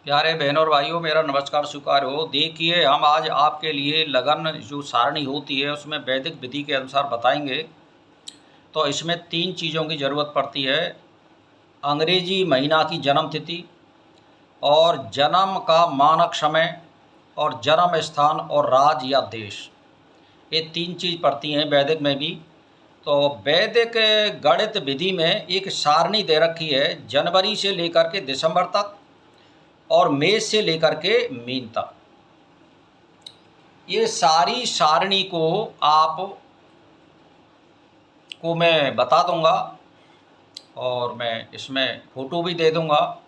प्यारे बहनों और भाइयों, मेरा नमस्कार स्वीकार हो। देखिए, हम आज आपके लिए लगन जो सारणी होती है उसमें वैदिक विधि के अनुसार बताएंगे। तो इसमें 3 चीज़ों की ज़रूरत पड़ती है। अंग्रेजी महीना की जन्म तिथि और जन्म का मानक समय और जन्म स्थान और राज्य या देश, ये 3 चीज़ पड़ती हैं वैदिक में भी। तो वैदिक गणित विधि में एक सारणी दे रखी है, जनवरी से लेकर के दिसंबर तक और मेष से लेकर के मीन तक। ये सारी सारणी को मैं बता दूंगा और मैं इसमें फ़ोटो भी दे दूंगा।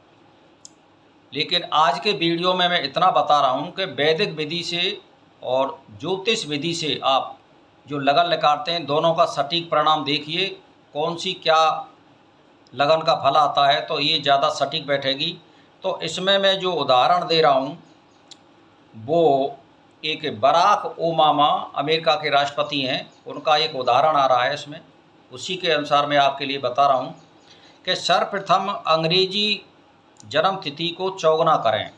लेकिन आज के वीडियो में मैं इतना बता रहा हूँ कि वैदिक विधि से और ज्योतिष विधि से आप जो लगन निकालते हैं, दोनों का सटीक परिणाम देखिए। कौन सी क्या लगन का फल आता है तो ये ज़्यादा सटीक बैठेगी। तो इसमें मैं जो उदाहरण दे रहा हूँ वो एक बराक ओबामा, अमेरिका के राष्ट्रपति हैं, उनका एक उदाहरण आ रहा है इसमें। उसी के अनुसार मैं आपके लिए बता रहा हूँ कि सर्वप्रथम अंग्रेजी जन्म तिथि को चौगुना करें।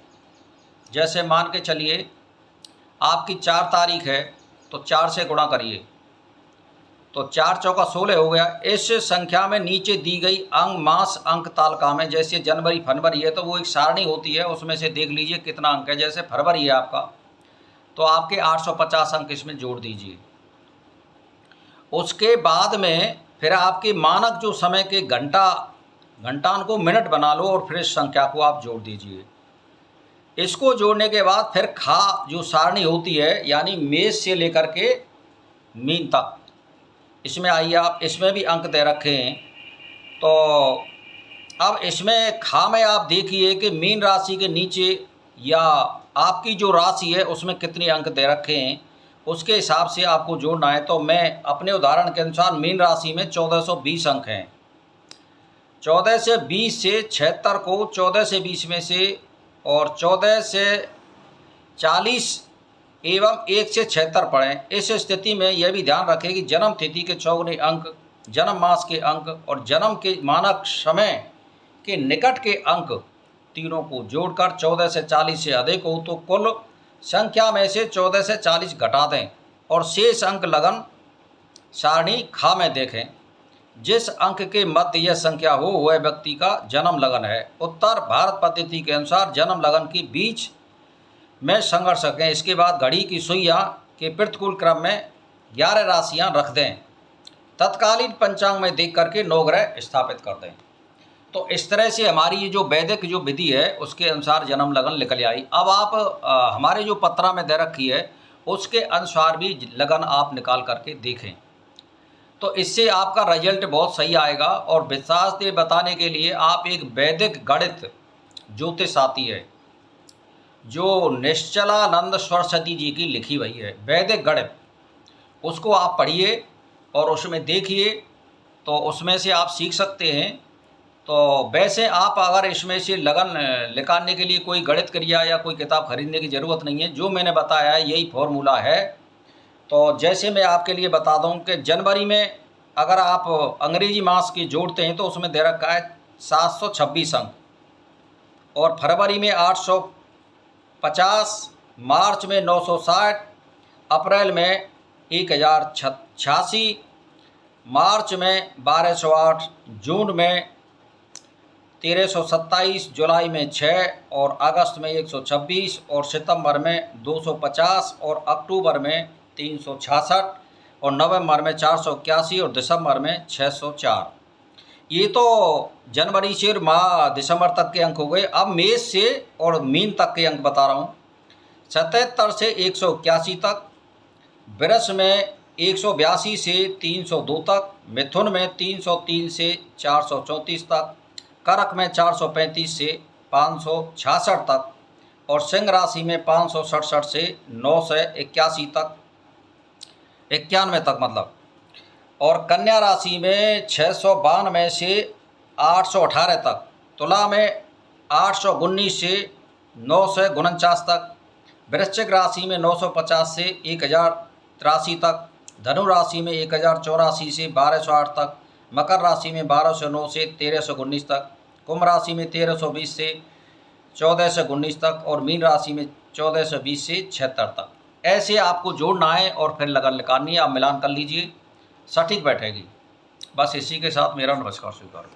जैसे मान के चलिए आपकी 4 तारीख है तो 4 से गुणा करिए तो 4 चौका 16 हो गया। इस संख्या में नीचे दी गई अंक मास अंक तालिका में, जैसे जनवरी फरवरी है तो वो एक सारणी होती है, उसमें से देख लीजिए कितना अंक है। जैसे फरवरी है आपका तो आपके 850 अंक इसमें जोड़ दीजिए। उसके बाद में फिर आपके मानक जो समय के घंटान को मिनट बना लो और फिर इस संख्या को आप जोड़ दीजिए। इसको जोड़ने के बाद फिर जो सारणी होती है, यानी मेष से लेकर के मीन तक, इसमें आइए आप, इसमें भी अंक दे रखे हैं। तो अब इसमें में आप देखिए कि मीन राशि के नीचे या आपकी जो राशि है उसमें कितने अंक दे रखे हैं, उसके हिसाब से आपको जोड़ना है। तो मैं अपने उदाहरण के अनुसार मीन राशि में 1420 अंक हैं। 14 से 20 से 76 को 14 से 20 में से और 14 से 40 एवं 1 से 76 पढ़ें। इस स्थिति में यह भी ध्यान रखें कि जन्म तिथि के चौगुने अंक, जन्म मास के अंक और जन्म के मानक समय के निकट के अंक तीनों को जोड़कर 14 से 40 से अधिक हो तो कुल संख्या में से 14 से 40 घटा दें और शेष अंक लगन सारणी में देखें। जिस अंक के मध्य यह संख्या हो वह व्यक्ति का जन्म लगन है। उत्तर भारत पद्धति के अनुसार जन्म लगन के बीच में संघर्ष करें। इसके बाद घड़ी की सुइयाँ के प्रतिकूल क्रम में 11 राशियाँ रख दें। तत्कालीन पंचांग में देख करके 9 ग्रह स्थापित कर दें। तो इस तरह से हमारी ये जो वैदिक जो विधि है उसके अनुसार जन्म लगन निकल आई। अब आप हमारे जो पत्रा में दे रखी है उसके अनुसार भी लगन आप निकाल करके देखें, तो इससे आपका रिजल्ट बहुत सही आएगा। और विश्वास से बताने के लिए आप एक वैदिक गणित ज्योतिष आती है जो निश्चलानंद सरस्वती जी की लिखी हुई है, वैदिक गणित, उसको आप पढ़िए और उसमें देखिए, तो उसमें से आप सीख सकते हैं। तो वैसे आप अगर इसमें से लगन निकालने के लिए कोई गणित क्रिया या कोई किताब खरीदने की ज़रूरत नहीं है, जो मैंने बताया है यही फॉर्मूला है। तो जैसे मैं आपके लिए बता दूं कि जनवरी में अगर आप अंग्रेजी मास के जोड़ते हैं तो उसमें दे रखा है 726 अंक, और फरवरी में 850, मार्च में 960, अप्रैल में 1086, मार्च में 1208, जून में 1327, जुलाई में 6 और अगस्त में 126 और सितंबर में 250 और अक्टूबर में 366 और नवंबर में 481 और दिसंबर में 604। ये तो जनवरी से दिसंबर तक के अंक हो गए। अब मेष से और मीन तक के अंक बता रहा हूँ। 77 से 181 तक, वृष में 182 से 302 तक, मिथुन में 303 से 434 तक, कर्क में 435 से 566 तक और सिंह राशि में 567 से 981 तक, 91 तक मतलब, और कन्या राशि में 692 से 818 तक, तुला में 819 से 949 तक, वृश्चिक राशि में 950 से 1083 तक, धनु राशि में 1084 से 1208 तक, मकर राशि में 1209 से 1319 तक, कुंभ राशि में 1320 से 14 से 19 तक, और मीन राशि में 14 से 20 से 76 तक। ऐसे आपको जोड़ना है और फिर लगन निकालनी है। आप मिलान कर लीजिए, सटीक बैठेगी। बस इसी के साथ मेरा नमस्कार स्वीकार।